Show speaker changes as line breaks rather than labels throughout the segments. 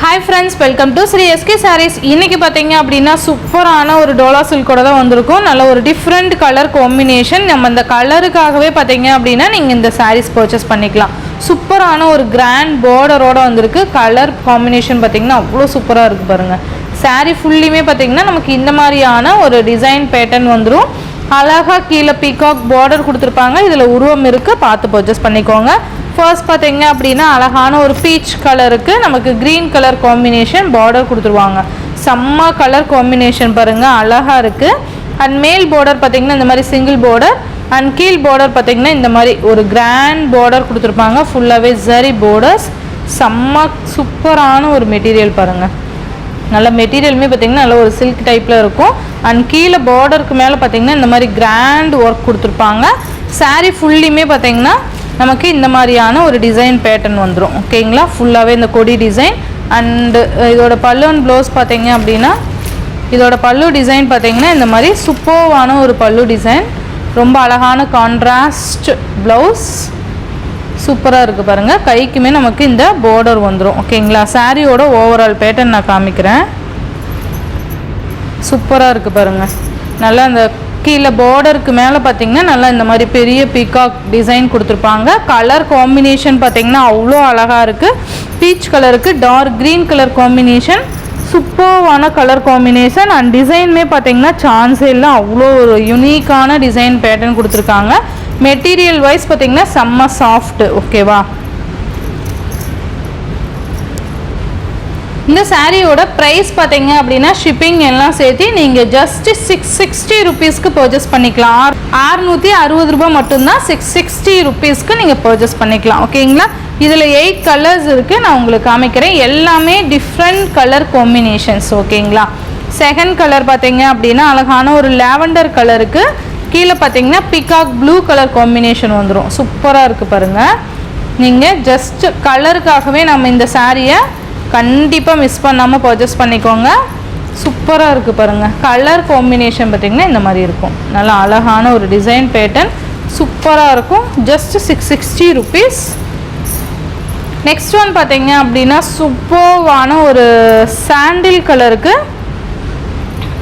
Hi friends, welcome to Sri SK Sarees. இன்னைக்கு பாத்தீங்க அப்படினா சூப்பரான ஒரு டோலா சில்கோட தான் வந்திருக்கும். நல்ல ஒரு டிஃபரண்ட் கலர் காம்பினேஷன். நம்ம அந்த கலருக்காகவே பாத்தீங்க அப்படினா நீங்க இந்த sarees purchase பண்ணிக்கலாம். சூப்பரான ஒரு கிராண்ட் borderோட வந்திருக்கு. கலர் காம்பினேஷன் பாத்தீங்கன்னா அவ்வளவு சூப்பரா இருக்கு பாருங்க. saree ஃபுல்லிமே பாத்தீங்கன்னா நமக்கு இந்த மாதிரியான ஒரு டிசைன் பேட்டர்ன் வந்துரும். அழகா கீழ பீகாக் border கொடுத்திருப்பாங்க. இதுல உருவம் இருக்கு. பார்த்து purchase பண்ணிக்கோங்க. ஃபர்ஸ்ட் பாத்தீங்க அப்படினா அழகான ஒரு பீச் கலருக்கு நமக்கு green கலர் காம்பினேஷன் border கொடுத்துருவாங்க. செம்ம கலர் காம்பினேஷன் பாருங்க, அழகா இருக்கு. அண்ட் மேல் border பாத்தீங்கன்னா இந்த மாதிரி சிங்கிள் border அண்ட் கீழ் border பாத்தீங்கன்னா இந்த மாதிரி ஒரு கிராண்ட் border கொடுத்துருப்பாங்க. ஃபுல்லாவே ஜரி borders. செம்ம சூப்பரான ஒரு மெட்டீரியல் பாருங்க. நல்ல மெட்டீரியலுமே பாத்தீங்கன்னா நல்ல ஒரு சில்க் டைப்ல இருக்கும். அண்ட் கீழ borderக்கு மேல பாத்தீங்கன்னா இந்த மாதிரி கிராண்ட் ஒர்க் கொடுத்துருப்பாங்க. saree ஃபுல்லிமே பாத்தீங்கன்னா நமக்கு இந்த மாதிரியான ஒரு டிசைன் பேட்டர்ன் வந்துரும். ஓகேங்களா, ஃபுல்லாவே இந்த கொடி டிசைன். அண்ட் இதோட பல்லு அண்ட் ப்ளவுஸ் பாத்தீங்க அப்படின்னா இதோட பல்லு டிசைன் பாத்தீங்கன்னா இந்த மாதிரி சூப்பரான ஒரு பல்லு டிசைன். ரொம்ப அழகான கான்ட்ராஸ்ட் ப்ளவுஸ். சூப்பரா இருக்கு பாருங்க. கைக்குமே நமக்கு இந்த border வந்துரும். ஓகேங்களா, சாரியோட ஓவரால் பேட்டர்ன் நான் காமிக்கிறேன். சூப்பரா இருக்கு பாருங்க. நல்லா அந்த கீழ borderக்கு மேல பாத்தீங்கன்னா நல்லா இந்த மாதிரி பெரிய பீகாக் டிசைன் கொடுத்திருப்பாங்க. கலர் காம்பினேஷன் பாத்தீங்கன்னா அவ்வளோ அழகா இருக்கு. பீச் கலருக்கு டார்க் கிரீன் கலர் காம்பினேஷன். சூப்பரான கலர் காம்பினேஷன். அண்ட் டிசைனுமே பாத்தீங்கன்னா சான்ஸே இல்லை, அவ்வளோ ஒரு யூனிக்கான டிசைன் பேட்டர்ன் கொடுத்துருக்காங்க. மெட்டீரியல் வைஸ் பாத்தீங்கன்னா செம்ம சாஃப்ட். ஓகேவா, இந்த சாரியோட பிரைஸ் பாத்தீங்க அப்படின்னா ஷிப்பிங் எல்லாம் சேர்த்து நீங்க ஜஸ்ட் 660 ருபீஸ்க்கு பர்ச்சேஸ் பண்ணிக்கலாம். 660 ரூபாய் மட்டும்தான் 660 ருபீஸ்க்கு நீங்க பர்ச்சேஸ் பண்ணிக்கலாம். ஓகேங்களா, இதுல 8 கலர்ஸ் இருக்கு. நான் உங்களுக்கு காமிக்கிறேன். எல்லாமே டிஃப்ரெண்ட் கலர் காம்பினேஷன்ஸ். ஓகேங்களா, செகண்ட் கலர் பாத்தீங்க அப்படின்னா அழகான ஒரு லாவெண்டர் கலருக்கு கீழே பாத்தீங்கன்னா பீகாக் ப்ளூ கலர் காம்பினேஷன் வந்துடும். சூப்பரா இருக்கு பாருங்க. நீங்க ஜஸ்ட் கலருக்காகவே நம்ம இந்த சாரியை கண்டிப்பாக மிஸ் பண்ணாமல் பர்ச்சேஸ் பண்ணிக்கோங்க. சூப்பராக இருக்குது பாருங்கள். கலர் காம்பினேஷன் பார்த்திங்கன்னா இந்த மாதிரி இருக்கும். நல்லா அழகான ஒரு டிசைன் பேட்டர்ன் சூப்பராக இருக்கும். Just 660 rupees. நெக்ஸ்ட் ஒன் பார்த்தீங்க அப்படின்னா சூப்பரான ஒரு சாண்டில் கலருக்கு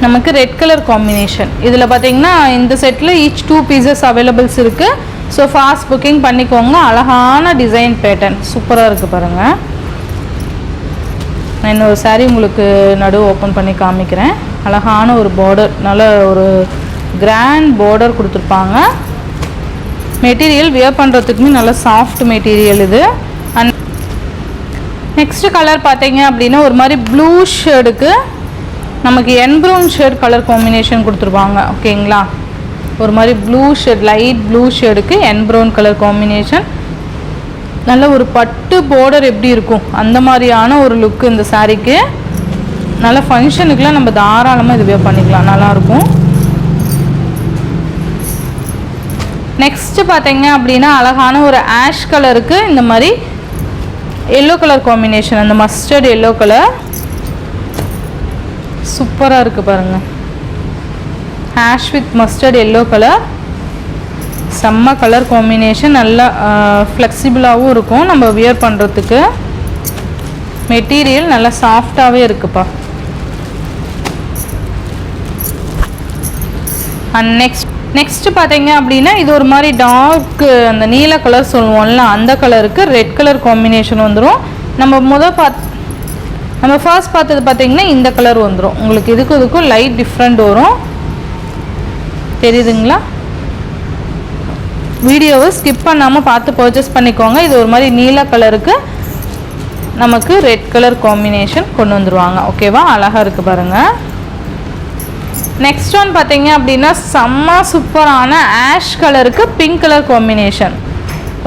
நமக்கு ரெட் கலர் காம்பினேஷன். இதில் பார்த்தீங்கன்னா இந்த செட்டில் ஈச் 2 பீசஸ் அவைலபிள்ஸ் இருக்குது. ஸோ ஃபாஸ்ட் புக்கிங் பண்ணிக்கோங்க. அழகான டிசைன் பேட்டர்ன் சூப்பராக இருக்குது பாருங்கள். நான் இன்னொரு சாரீ உங்களுக்கு நடுவு ஓப்பன் பண்ணி காமிக்கிறேன். அழகான ஒரு border, நல்ல ஒரு கிராண்ட் border கொடுத்துருப்பாங்க. மெட்டீரியல் வியர் பண்ணுறதுக்குமே நல்ல சாஃப்ட் மெட்டீரியல் இது. அண்ட் நெக்ஸ்ட் கலர் பார்த்தீங்க அப்படின்னா ஒரு மாதிரி ப்ளூ ஷேடுக்கு நமக்கு ப்ரௌன் ஷேட் கலர் காம்பினேஷன் கொடுத்துருப்பாங்க. ஓகேங்களா, ஒரு மாதிரி ப்ளூ ஷேட், லைட் ப்ளூ ஷேடுக்கு ப்ரௌன் கலர் காம்பினேஷன். நல்ல ஒரு பட்டு border எப்படி இருக்கும் அந்த மாதிரியான ஒரு லுக் இந்த சாரீக்கு. நல்ல ஃபங்க்ஷனுக்குலாம் நம்ம தாராளமாக இது வியர் பண்ணிக்கலாம், நல்லாயிருக்கும். நெக்ஸ்ட் பார்த்தீங்க அப்படின்னா அழகான ஒரு ஆஷ் கலருக்கு இந்த மாதிரி எல்லோ கலர் காம்பினேஷன், அந்த மஸ்டர்ட் எல்லோ கலர் சூப்பராக இருக்குது பாருங்கள். Ash with mustard yellow colour, செம்ம கலர் காம்பினேஷன். நல்லா ஃப்ளெக்சிபிளாகவும் இருக்கும் நம்ம வியர் பண்ணுறதுக்கு. மெட்டீரியல் நல்லா சாஃப்டாகவே இருக்குப்பா. அண்ட் நெக்ஸ்ட் பார்த்தீங்க அப்படின்னா இது ஒரு மாதிரி டார்க் அந்த நீல கலர் சொல்லுவோம்ல, அந்த கலருக்கு ரெட் கலர் காம்பினேஷன் வந்துடும். நம்ம ஃபர்ஸ்ட் பார்த்தது பார்த்தீங்கன்னா இந்த கலர் வந்துடும். உங்களுக்கு இதுக்கும் லைட் டிஃப்ரெண்ட் வரும், தெரியுதுங்களா? வீடியோவை ஸ்கிப் பண்ணாமல் பார்த்து பர்ச்சேஸ் பண்ணிக்கோங்க. இது ஒரு மாதிரி நீல கலருக்கு நமக்கு ரெட் கலர் காம்பினேஷன் கொண்டு வந்துருவாங்க. ஓகேவா, அழகாக இருக்குது பாருங்கள். நெக்ஸ்ட் ஒன் பார்த்தீங்க அப்படின்னா செம்ம சூப்பரான ஆஷ் கலருக்கு பிங்க் கலர் காம்பினேஷன்.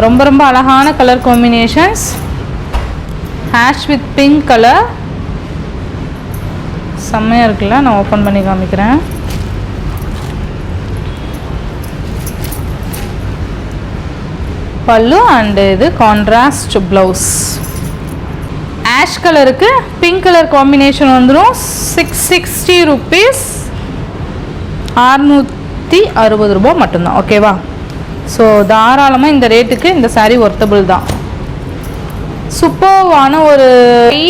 ரொம்ப ரொம்ப அழகான colour combinations. Ash with pink colour செம்மையாக இருக்குல்ல. நான் ஓப்பன் பண்ணி காமிக்கிறேன். பல்லு அண்ட் இது கான்ட்ராஸ்ட் ப்ளவுஸ். ஆஷ் கலருக்கு பிங்க் கலர் காம்பினேஷன் வந்துடும். 660 ருபீஸ், 660 ரூபாய் மட்டும்தான். ஓகேவா, ஸோ தாராளமாக இந்த ரேட்டுக்கு இந்த சாரீ ஒர்த்தபிள் தான். சூப்பர்வான ஒரு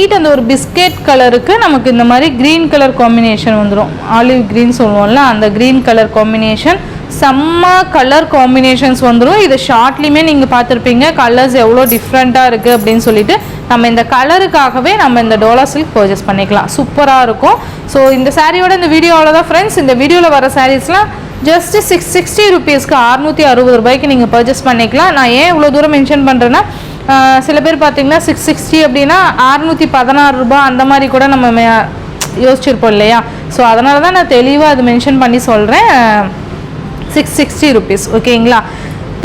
லைட் அந்த ஒரு பிஸ்கெட் கலருக்கு நமக்கு இந்த மாதிரி க்ரீன் கலர் காம்பினேஷன் வந்துடும். ஆலிவ் க்ரீன் சொல்லுவோம்ல, அந்த க்ரீன் கலர் காம்பினேஷன் செம்ம கலர் காம்பினேஷன்ஸ் வந்துடும். இது ஷார்ட்லேயுமே நீங்கள் பார்த்துருப்பீங்க கலர்ஸ் எவ்வளோ டிஃப்ரெண்ட்டாக இருக்குது அப்படின்னு சொல்லிட்டு. நம்ம இந்த கலருக்காகவே நம்ம இந்த டோலா சில்க் பர்ச்சேஸ் பண்ணிக்கலாம். சூப்பராக இருக்கும். ஸோ இந்த சாரியோட இந்த வீடியோவில் தான் ஃப்ரெண்ட்ஸ், இந்த வீடியோவில் வர சாரீஸ்லாம் ஜஸ்ட் 660 ருபீஸ்க்கு 660 ரூபாய்க்கு நீங்கள் பர்ச்சேஸ் பண்ணிக்கலாம். நான் ஏன் இவ்வளோ தூரம் மென்ஷன் பண்ணுறேன்னா, சில பேர் பார்த்தீங்கன்னா 660 அப்படின்னா 616 ரூபாய் அந்த மாதிரி கூட நம்ம யோசிச்சிருப்போம் இல்லையா. ஸோ அதனால தான் நான் தெளிவாக அது மென்ஷன் பண்ணி சொல்கிறேன். 660 ருபீஸ் ஓகேங்களா.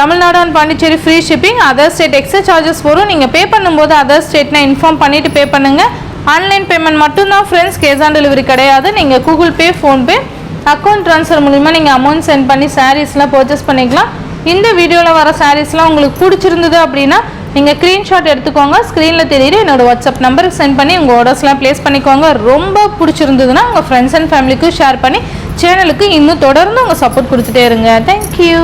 Tamil Nadu and Pondicherry free shipping. Other state extra charges வரும். நீங்கள் பே பண்ணும்போது அதர் ஸ்டேட்னா இன்ஃபார்ம் பண்ணிவிட்டு பே பண்ணுங்கள். ஆன்லைன் பேமெண்ட் மட்டும்தான் ஃப்ரெண்ட்ஸ், கேஷ் ஆன் டெலிவரி கிடையாது. நீங்கள் Google Pay, PhonePe, account transfer மூலிமா நீங்கள் அமௌண்ட் சென்ட் பண்ணி சாரீஸ்லாம் பர்ச்சேஸ் பண்ணிக்கலாம். இந்த வீடியோவில் வர சாரீஸ்லாம் உங்களுக்கு பிடிச்சிருந்தது அப்படின்னா நீங்கள் ஸ்க்ரீன்ஷாட் எடுத்துக்கோங்க. ஸ்க்ரீனில் தெரியுது என்னோடய வாட்ஸ்அப் நம்பருக்கு சென்ட் பண்ணி உங்கள் ஆர்டர்ஸ்லாம் ப்ளேஸ் பண்ணிக்கோங்க. ரொம்ப பிடிச்சிருந்ததுன்னா உங்கள் ஃப்ரெண்ட்ஸ் அண்ட் ஃபேமிலிக்கும் ஷேர் பண்ணி சேனலுக்கு இன்னும் தொடர்ந்து உங்கள் சப்போர்ட் கொடுத்துட்டே இருங்க. தேங்க்யூ.